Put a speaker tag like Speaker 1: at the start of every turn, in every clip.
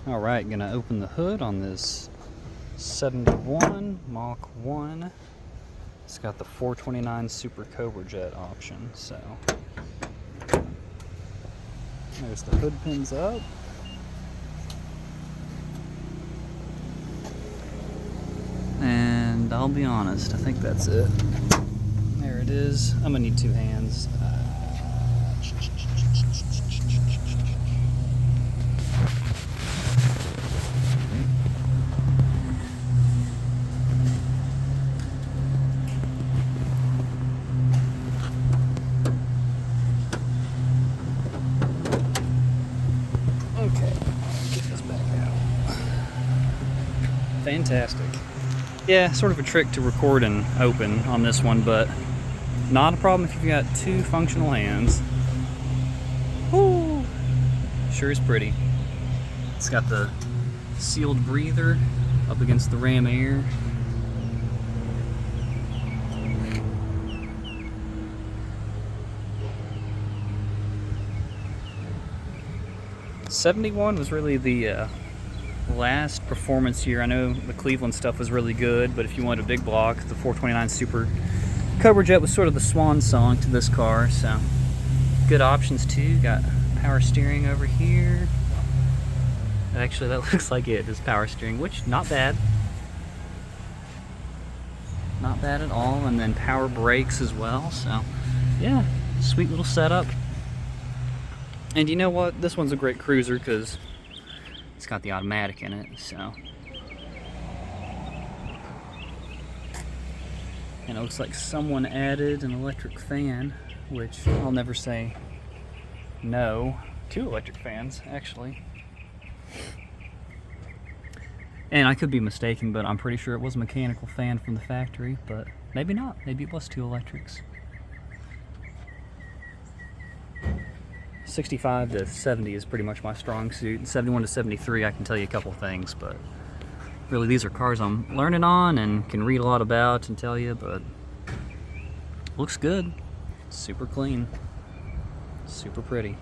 Speaker 1: Alright, gonna open the hood on this 71 Mach 1. It's got the 429 Super Cobra Jet option, so there's the hood pins up. And I'll be honest, I think that's it. There it is. I'm gonna need two hands. Okay, get this back out. Fantastic. Yeah, sort of a trick to record and open on this one, but not a problem if you've got two functional hands. Woo! Sure is pretty. It's got the sealed breather up against the ram air. '71 was really the last performance year. I know the Cleveland stuff was really good, but if you wanted a big block, the 429 Super Cobra Jet was sort of the swan song to this car, so good options too. Got power steering over here. Actually, that looks like it is power steering, which not bad. Not bad at all. And then power brakes as well, so yeah, sweet little setup. And you know what? This one's a great cruiser because it's got the automatic in it, so. And it looks like someone added an electric fan, which I'll never say no. Two electric fans, actually. And I could be mistaken, but I'm pretty sure it was a mechanical fan from the factory, but maybe not. Maybe it was two electrics. 65 to 70 is pretty much my strong suit. 71 to 73, I can tell you a couple things, but really these are cars I'm learning on and can read a lot about and tell you, but looks good. Super clean. Super pretty.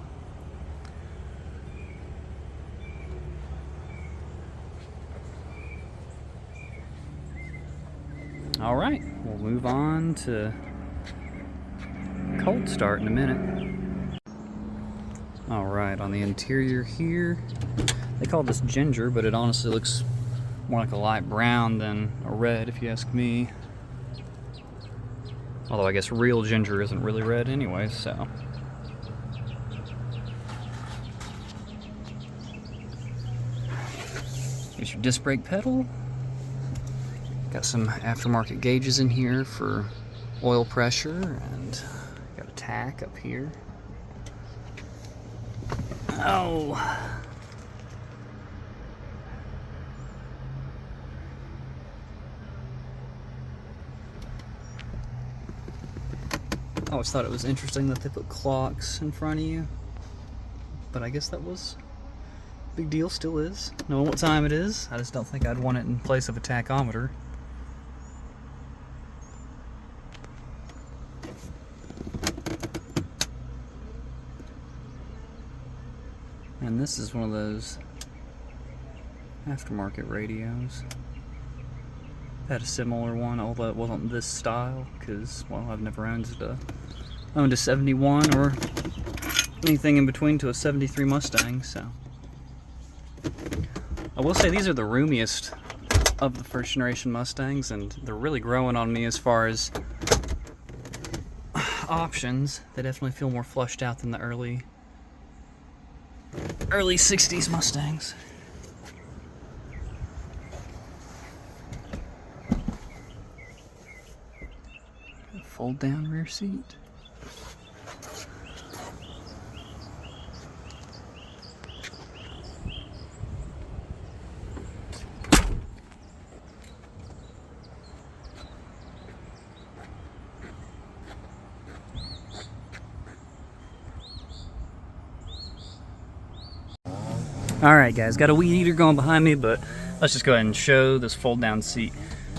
Speaker 1: All right, we'll move on to cold start in a minute. All right, on the interior here, they call this ginger, but it honestly looks more like a light brown than a red, if you ask me. Although I guess real ginger isn't really red anyway, so. Here's your disc brake pedal. Got some aftermarket gauges in here for oil pressure, and got a tack up here. Oh. I always thought it was interesting that they put clocks in front of you, but I guess that was a big deal, still is. Knowing what time it is, I just don't think I'd want it in place of a tachometer. And this is one of those aftermarket radios. Had a similar one, although it wasn't this style, because, well, I've never owned a 71 or anything in between to a 73 Mustang, so. I will say these are the roomiest of the first generation Mustangs, and they're really growing on me as far as options. They definitely feel more flushed out than the early 60s Mustangs. Fold down rear seat. Alright guys, got a weed eater going behind me, but let's just go ahead and show this fold down seat.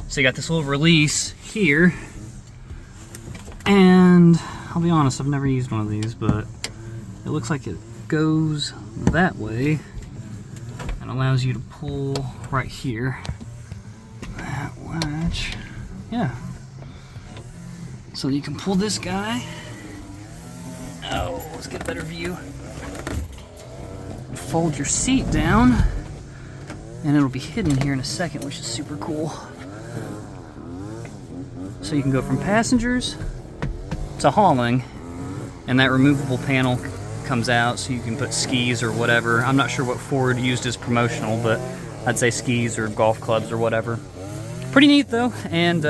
Speaker 1: So you got this little release here, and I'll be honest, I've never used one of these, but it looks like it goes that way, and allows you to pull right here. That latch. Yeah. So you can pull this guy. Oh, let's get a better view. Fold your seat down, and it'll be hidden here in a second, which is super cool. So you can go from passengers to hauling, and that removable panel comes out so you can put skis or whatever. I'm not sure what Ford used as promotional, but I'd say skis or golf clubs or whatever. Pretty neat though, and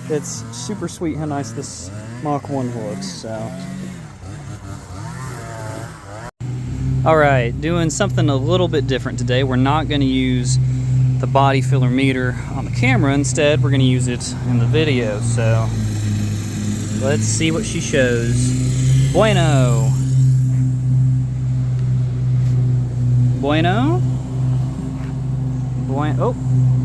Speaker 1: it's super sweet how nice this Mach 1 looks. So, all right, doing something a little bit different today. We're not going to use the body filler meter on the camera. Instead, we're going to use it in the video. So let's see what she shows. Bueno. Bueno. Bueno. Oh,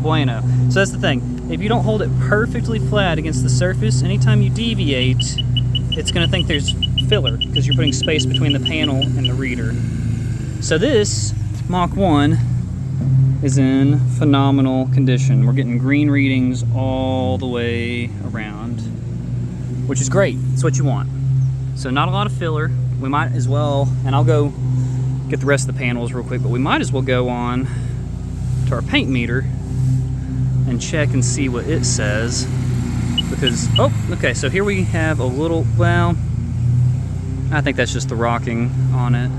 Speaker 1: bueno. So that's the thing. If you don't hold it perfectly flat against the surface, anytime you deviate, it's going to think there's filler because you're putting space between the panel and the reader. So this Mach 1 is in phenomenal condition. We're getting green readings all the way around, which is great. It's what you want. So not a lot of filler. We might as well, and I'll go get the rest of the panels real quick, but we might as well go on to our paint meter and check and see what it says. Because, oh, okay, so here we have a little, well, I think that's just the rocking on it.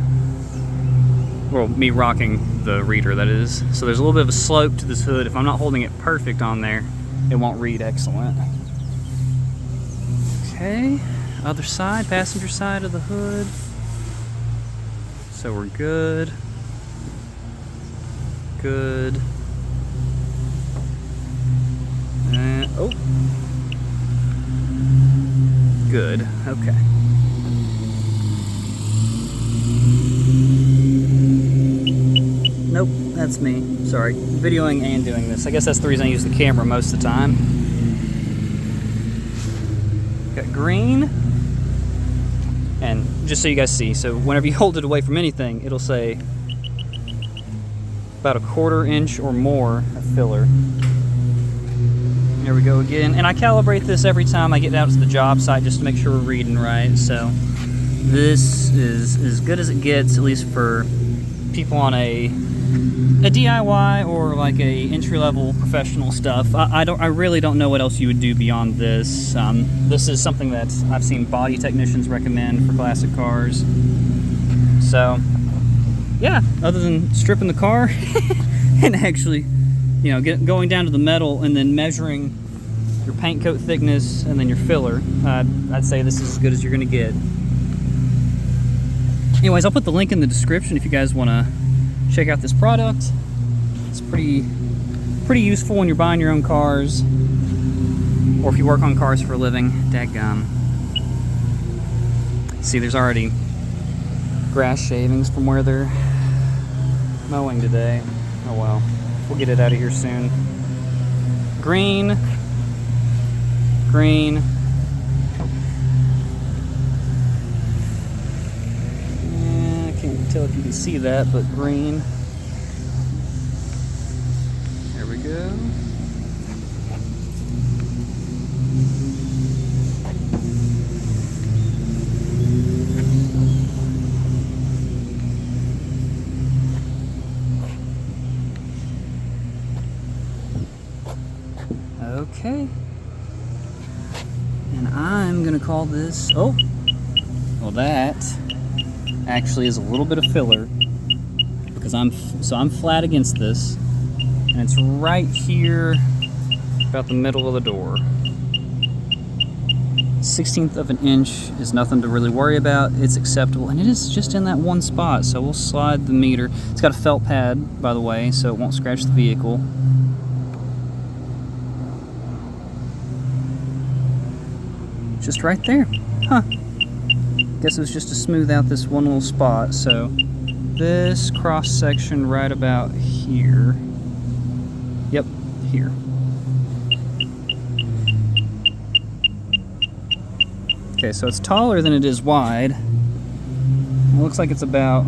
Speaker 1: Well, me rocking the reader, that is. So there's a little bit of a slope to this hood. If I'm not holding it perfect on there, it won't read excellent. Okay, other side, passenger side of the hood. So we're good. Good. And, oh. Good, okay. Nope, that's me. Sorry. Videoing and doing this. I guess that's the reason I use the camera most of the time. Got green. And just so you guys see, so whenever you hold it away from anything, it'll say about a 1/4 inch or more of filler. There we go again. And I calibrate this every time I get out to the job site just to make sure we're reading right. So this is as good as it gets, at least for people on a DIY or like a entry-level professional stuff. I really don't know what else you would do beyond this. This is something that I've seen body technicians recommend for classic cars. So yeah, other than stripping the car and actually, you know, going down to the metal and then measuring your paint coat thickness and then your filler, I'd say this is as good as you're gonna get. Anyways, I'll put the link in the description if you guys want to check out this product. It's pretty useful when you're buying your own cars or if you work on cars for a living. Dadgum. See, there's already grass shavings from where they're mowing today. Oh well, we'll get it out of here soon. Green, green. Can't tell if you can see that, but green. There we go. Okay. And I'm gonna call this, oh, well that actually is a little bit of filler because I'm flat against this and it's right here about the middle of the door. 1/16 of an inch is nothing to really worry about. It's acceptable and it is just in that one spot, so we'll slide the meter. It's got a felt pad, by the way, so it won't scratch the vehicle. Just right there. Huh. Guess it was just to smooth out this one little spot. So this cross section right about here. Yep, here. Okay, so it's taller than it is wide. It looks like it's about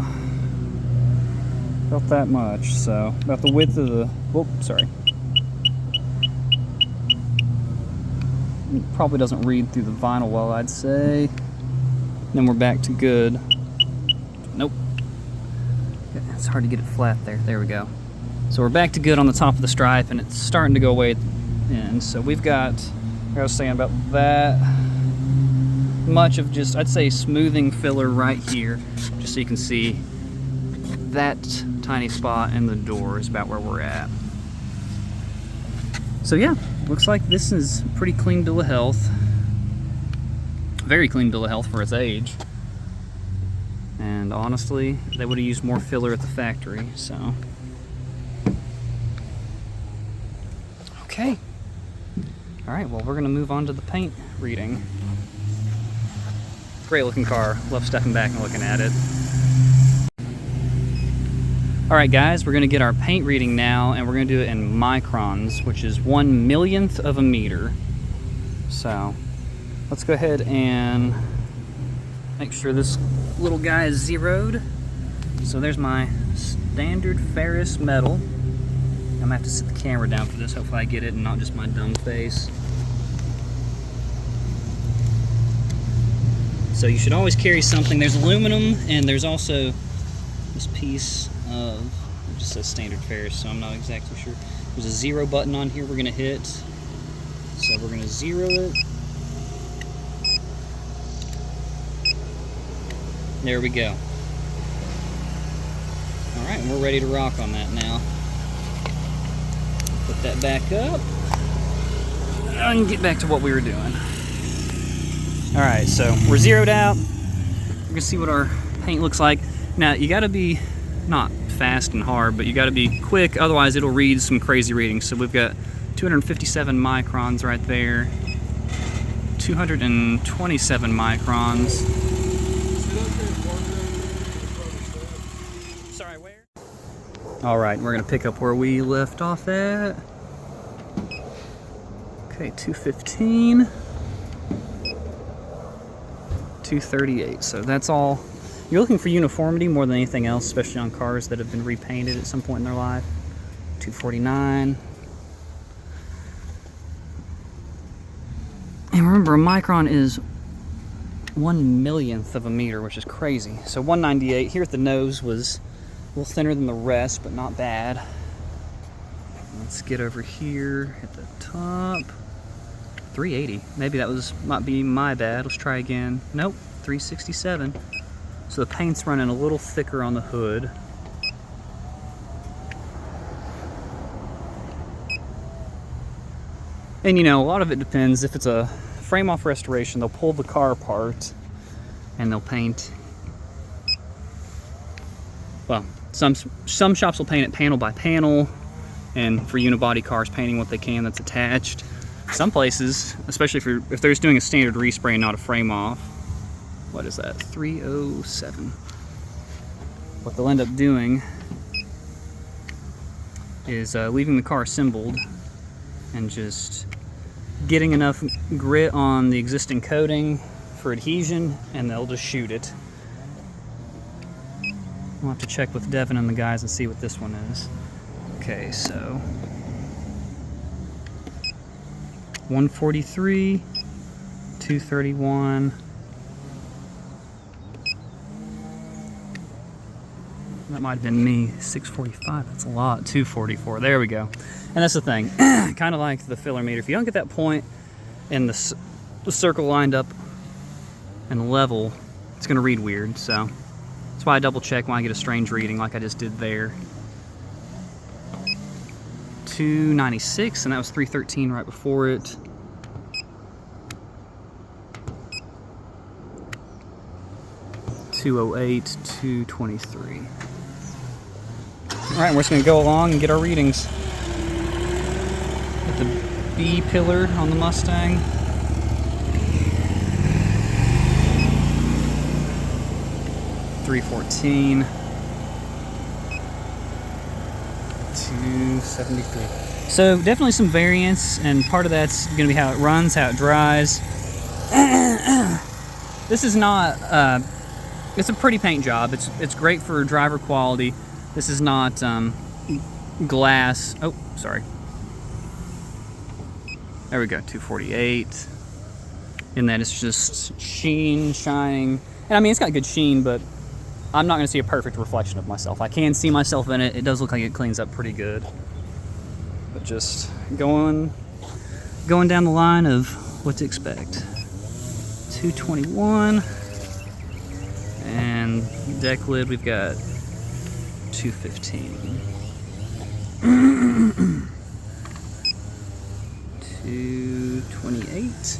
Speaker 1: About that much, so about the width of the, whoop, sorry. It probably doesn't read through the vinyl well, I'd say. Then we're back to good. Nope. It's hard to get it flat there. There we go. So we're back to good on the top of the stripe, and it's starting to go away at the end. So we've got, like I was saying, about that much of just, I'd say, smoothing filler right here, just so you can see that tiny spot in the door is about where we're at. So yeah, looks like this is a pretty clean bill of health. Very clean bill of health for its age. And honestly, they would have used more filler at the factory, so. Okay. All right, well, we're gonna move on to the paint reading. Great looking car. Love stepping back and looking at it. All right, guys, we're gonna get our paint reading now, and we're gonna do it in microns, which is 1/1,000,000th of a meter. So let's go ahead and make sure this little guy is zeroed. So there's my standard ferrous metal. I'm gonna have to sit the camera down for this. Hopefully I get it and not just my dumb face. So you should always carry something. There's aluminum, and there's also this piece of, it just says standard ferrous, so I'm not exactly sure. There's a 0 button on here we're gonna hit. So we're gonna 0 it. There we go. All right, we're ready to rock on that now. Put that back up and get back to what we were doing. All right, so we're zeroed out. We're gonna see what our paint looks like. Now, you gotta be not fast and hard, but you gotta be quick, otherwise it'll read some crazy readings. So we've got 257 microns right there, 227 microns. Sorry, where? All right, we're gonna pick up where we left off at. Okay, 215. 238, so that's all. You're looking for uniformity more than anything else, especially on cars that have been repainted at some point in their life. 249. And remember, a micron is 1/1,000,000th of a meter, which is crazy. So 198 here at the nose was a little thinner than the rest, but not bad. Let's get over here at the top. 380. Maybe that might be my bad. Let's try again. Nope, 367. So the paint's running a little thicker on the hood. And you know, a lot of it depends. If it's a frame-off restoration, they'll pull the car apart and they'll paint. Well, some shops will paint it panel by panel, and for unibody cars, painting what they can that's attached. Some places, especially if they're just doing a standard respray and not a frame off, what is that, 307. What they'll end up doing is leaving the car assembled and just getting enough grit on the existing coating for adhesion, and they'll just shoot it. We'll have to check with Devin and the guys and see what this one is. Okay, so 143, 231. That might have been me. 645, that's a lot. 244, there we go. And that's the thing, kind of like the filler meter. If you don't get that point and the circle lined up and level, it's gonna read weird. So that's why I double check when I get a strange reading like I just did there. 296, and that was 313 right before it. .208, 223. All right, we're just gonna go along and get our readings. At the B pillar on the Mustang. .314. 273. So definitely some variance, and part of that's going to be how it runs, how it dries. This is not. It's a pretty paint job. It's great for driver quality, This is not glass. Oh, sorry. There we go, 248. And that it's just sheen, shining. And I mean, it's got good sheen, but I'm not gonna see a perfect reflection of myself. I can see myself in it. It does look like it cleans up pretty good. But just going down the line of what to expect. 221. And deck lid, we've got 215. 228.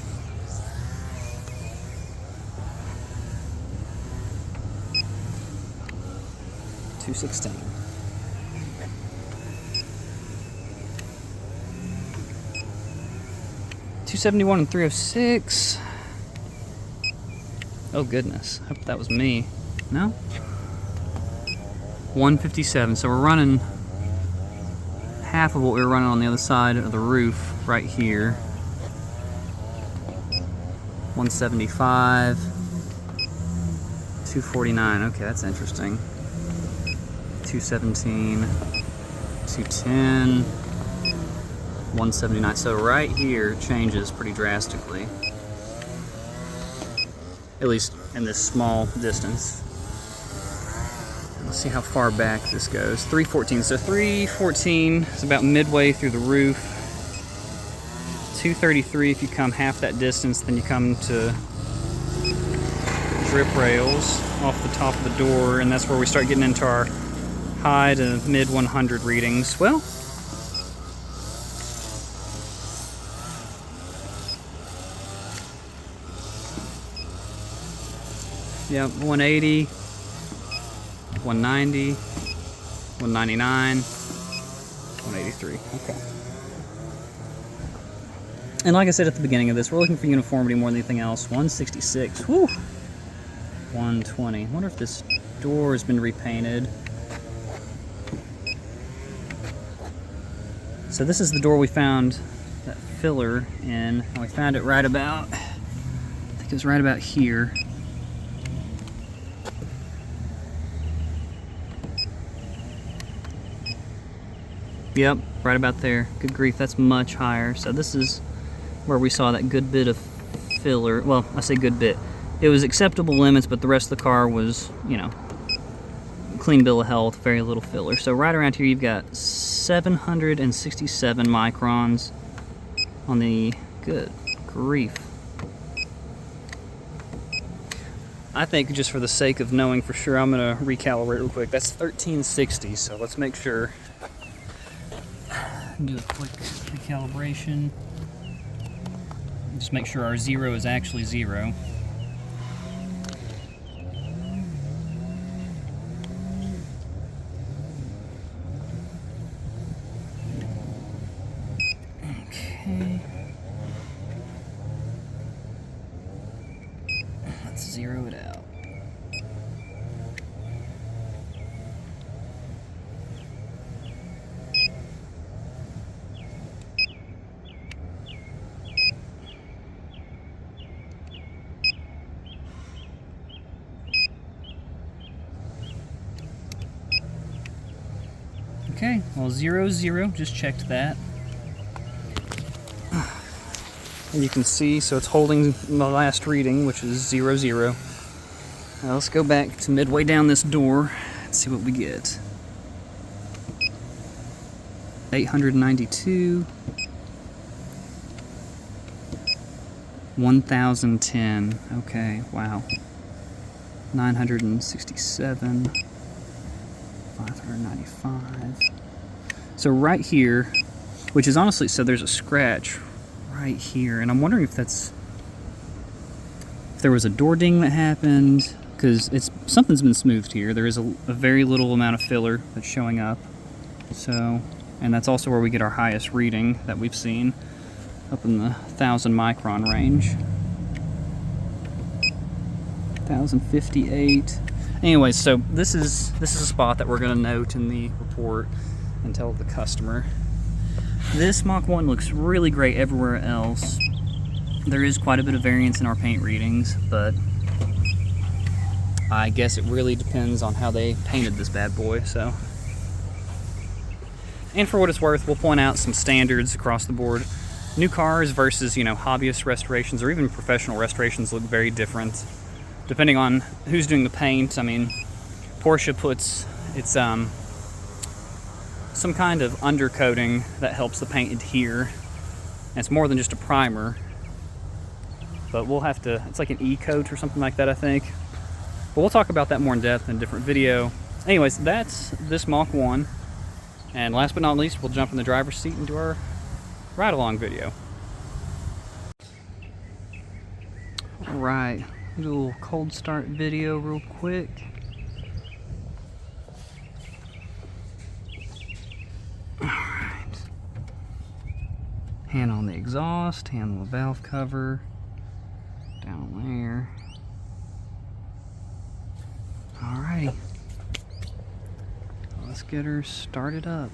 Speaker 1: 216. 271 and 306. Oh goodness, I hope that was me. No? 157. So we're running half of what we were running on the other side of the roof right here. 175. 249. Okay, that's interesting. 217. 210. 179. So right here changes pretty drastically. At least in this small distance. Let's see how far back this goes. 314. So 314 is about midway through the roof. 233, if you come half that distance, then you come to drip rails off the top of the door, and that's where we start getting into our high to mid 100 readings. Well, yeah, 180, 190, 199, 183. Okay. And like I said at the beginning of this, we're looking for uniformity more than anything else. 166. Whew. 120. I wonder if this door has been repainted. So this is the door we found that filler in, and we found it right about, I think it was right about here. Yep, right about there. Good grief, that's much higher. So this is where we saw that good bit of filler. Well, I say good bit. It was acceptable limits, but the rest of the car was, you know, clean bill of health, very little filler. So right around here you've got 767 microns on the, good grief. I think just for the sake of knowing for sure, I'm gonna recalibrate real quick. That's 1360, so let's make sure. Do a quick recalibration. Just make sure our 0 is actually 0. Okay. Let's 0 it out. Okay, well 0, 0, just checked that. And you can see, so it's holding the last reading, which is 0, 0. Now let's go back to midway down this door and see what we get. 892. 1010. Okay, wow. 967. 595. So right here, which is honestly, so there's a scratch right here, and I'm wondering if that's, if there was a door ding that happened, because it's, something's been smoothed here. There is a very little amount of filler that's showing up. So, and that's also where we get our highest reading that we've seen, up in the 1000 micron range. 1058. Anyway, so this is a spot that we're going to note in the report and tell the customer. This Mach 1 looks really great everywhere else. There is quite a bit of variance in our paint readings, but I guess it really depends on how they painted this bad boy. So And for what it's worth, we'll point out some standards across the board. New cars versus, you know, hobbyist restorations or even professional restorations look very different depending on who's doing the paint. I mean, Porsche puts its some kind of undercoating that helps the paint adhere. And it's more than just a primer. But we'll have to, it's like an E-coat or something like that, I think. But we'll talk about that more in depth in a different video. Anyways, that's this Mach 1. And last but not least, we'll jump in the driver's seat and do our ride-along video. Alright, do a little cold start video real quick. Alright. Hand on the exhaust, hand on the valve cover. Down there. Alrighty. Let's get her started up.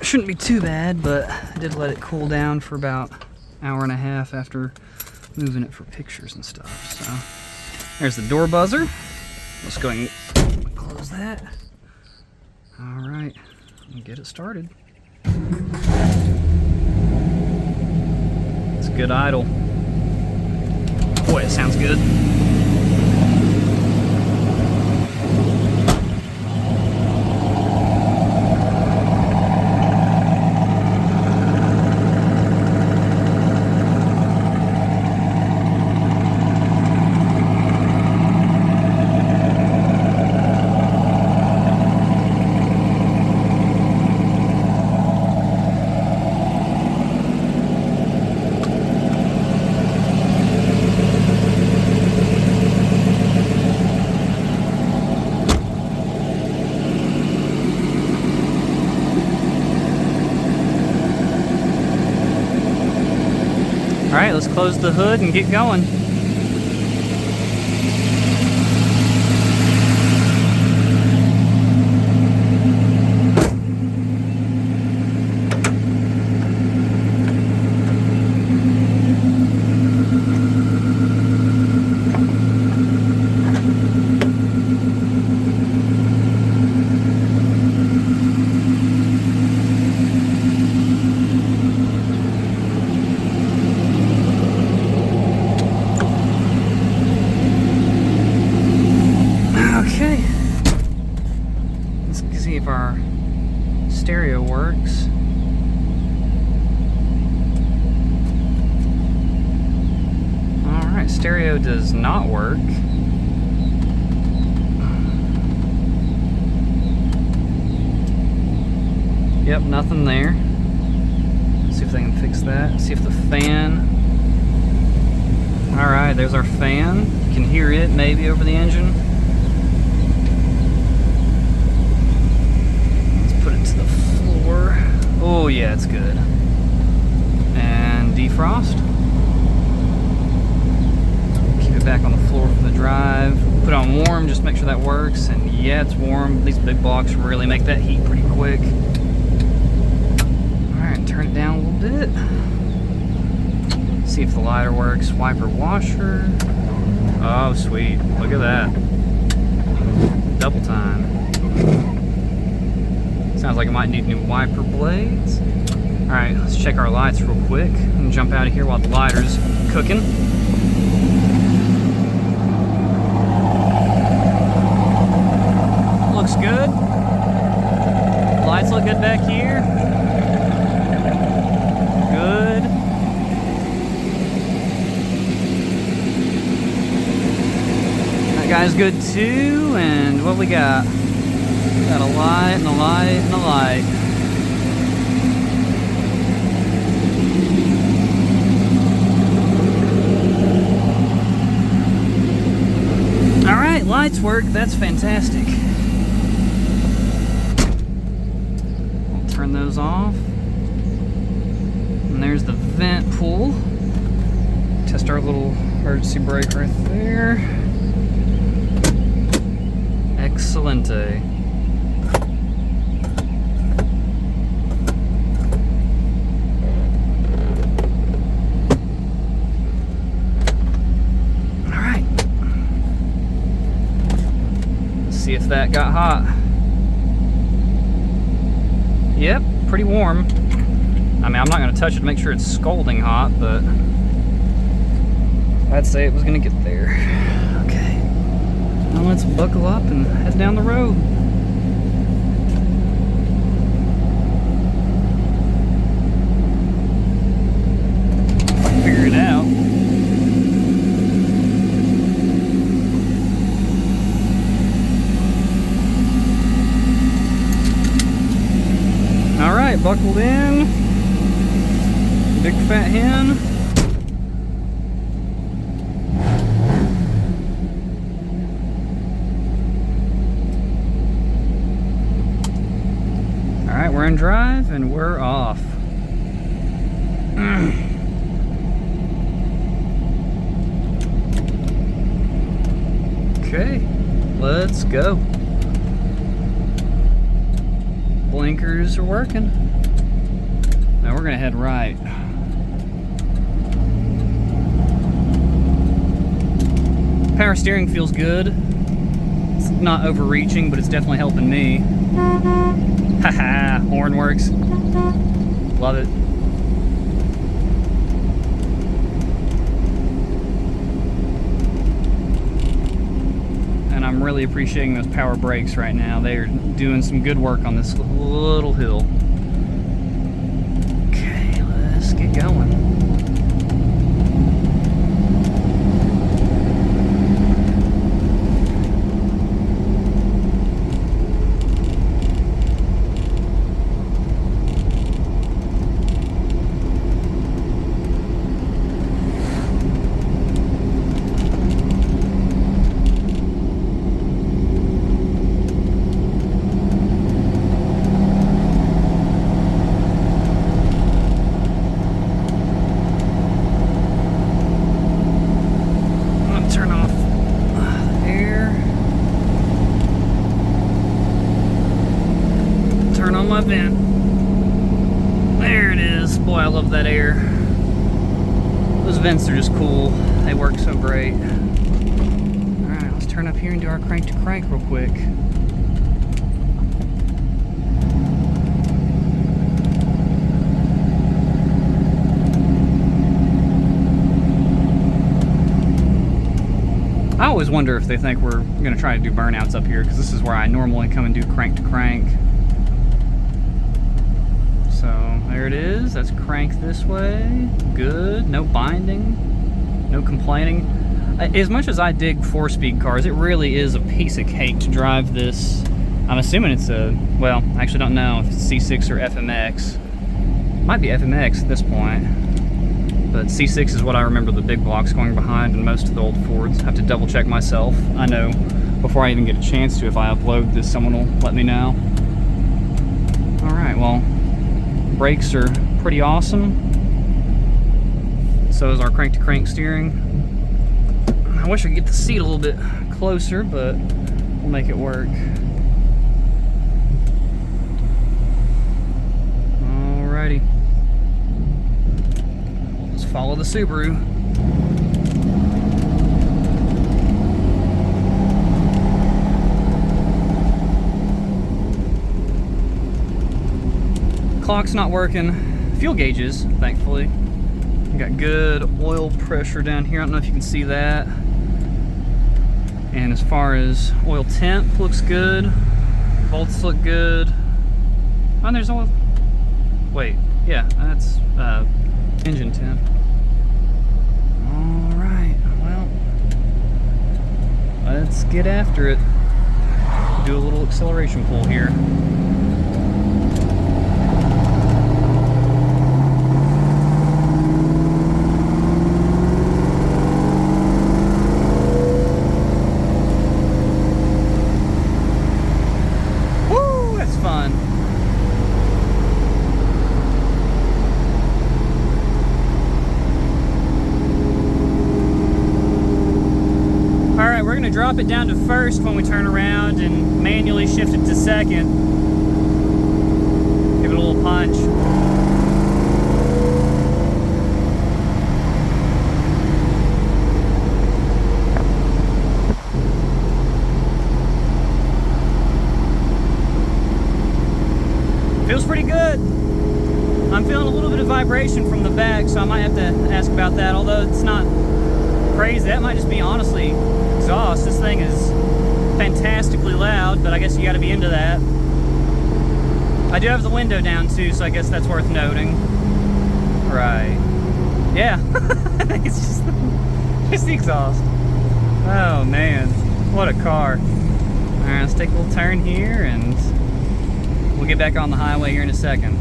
Speaker 1: Shouldn't be too bad, but I did let it cool down for about an hour and a half after moving it for pictures and stuff. So there's the door buzzer. Let's go ahead and close that. Alright, and get it started. It's a good idle. Boy, it sounds good. Alright, let's close the hood and get going. Okay, let's see if our stereo works. Alright, stereo does not work. Yep, nothing there. Let's see if they can fix that. See if the fan... Alright, there's our fan. You can hear it maybe over the engine. To the floor. Oh yeah, it's good. And defrost. Keep it back on the floor from the drive. Put it on warm, just make sure that works. And yeah, it's warm. These big blocks really make that heat pretty quick. Alright, turn it down a little bit. See if the lighter works. Wiper washer. Oh sweet, look at that. Double time. Sounds like I might need new wiper blades. Alright, let's check our lights real quick and jump out of here while the lighter's cooking. Looks good. Lights look good back here. Good. That guy's good too, and what we got? Got a light and a light and a light. Alright, lights work. That's fantastic. I'll turn those off. And there's the vent pull. Test our little emergency brake right there. Excelente. See if that got hot. Yep, pretty warm. I mean, I'm not going to touch it to make sure it's scalding hot, but I'd say it was going to get there. Okay. Now let's buckle up and head down the road. Figure it out. All right, buckled in. Big fat hen. All right, we're in drive and we're off. Okay, let's go. Blinkers are working. Now we're gonna head right. Power steering feels good. It's not overreaching, but it's definitely helping me. Haha, horn works. Love it. And I'm really appreciating those power brakes right now. They're doing some good work on this little hill. Okay, let's get going. Vent. There it is. Boy, I love that air. Those vents are just cool. They work so great. Alright, let's turn up here and do our crank to crank real quick. I always wonder if they think we're going to try to do burnouts up here, because this is where I normally come and do crank to crank. So there it is. That's crank this way. Good. No binding. No complaining. As much as I dig 4-speed cars, it really is a piece of cake to drive this. I'm assuming it's a, well, I actually don't know if it's C6 or FMX. Might be FMX at this point. But C6 is what I remember the big blocks going behind in most of the old Fords. I have to double check myself. I know before I even get a chance to, if I upload this, someone will let me know. Alright, well, brakes are pretty awesome. So is our crank to crank steering. I wish I could get the seat a little bit closer, but we'll make it work. Alrighty. We'll just follow the Subaru. Clock's not working. Fuel gauges, thankfully. We got good oil pressure down here. I don't know if you can see that. And as far as oil temp, looks good. Volts look good. Oh, and there's oil. Wait, yeah, that's engine temp. All right, well, let's get after it. Do a little acceleration pull here. Drop it down to first when we turn around and manually shift it to second. Give it a little punch. pretty good. I'm feeling a little bit of vibration from the back, so I might have to ask about that, although it's not crazy. That might just be, honestly, exhaust. This thing is fantastically loud, but I guess you got to be into that. I do have the window down too, so I guess that's worth noting. Right. Yeah. I think it's just the exhaust. Oh man, what a car. Alright, let's take a little turn here and we'll get back on the highway here in a second.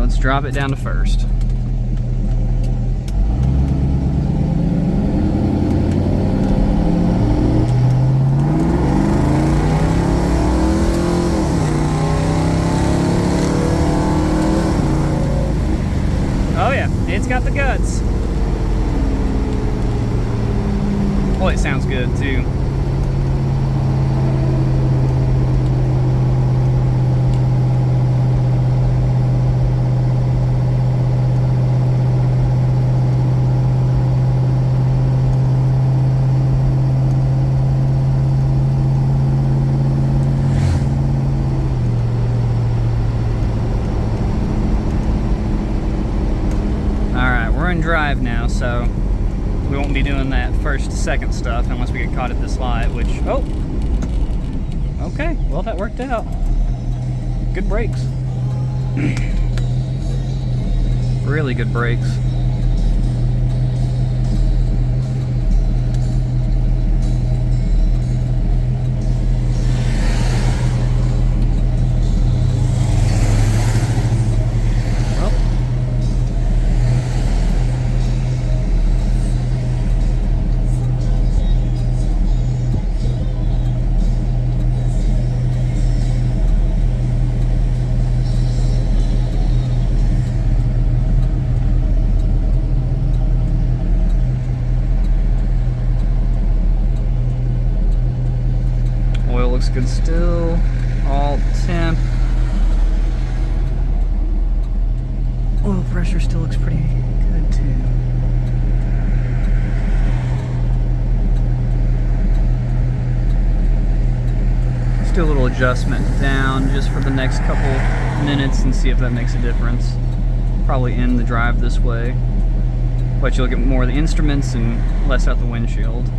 Speaker 1: Let's drop it down to first. Oh yeah, it's got the guts. Boy, it sounds good too. Drive now, so we won't be doing that first second stuff unless we get caught at this light, which, oh, okay, well that worked out. Good brakes. Really good brakes. Looks good still, all temp. Oil pressure still looks pretty good too. Let's do a little adjustment down just for the next couple minutes and see if that makes a difference. Probably end the drive this way, but you'll get more of the instruments and less out the windshield.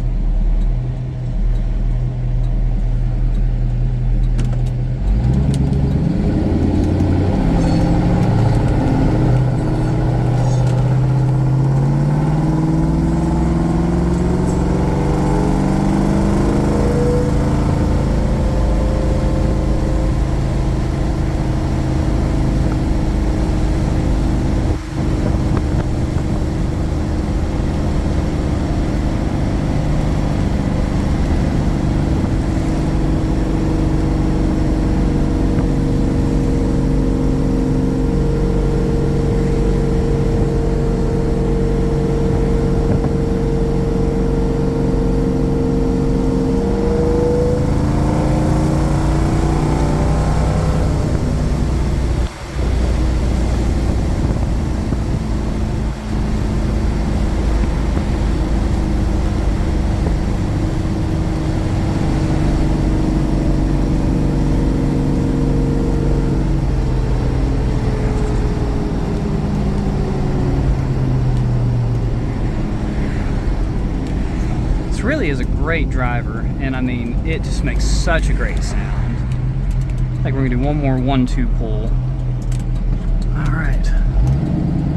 Speaker 1: Really is a great driver, and I mean, it just makes such a great sound. I think we're gonna do one more 1-2 pull. All right.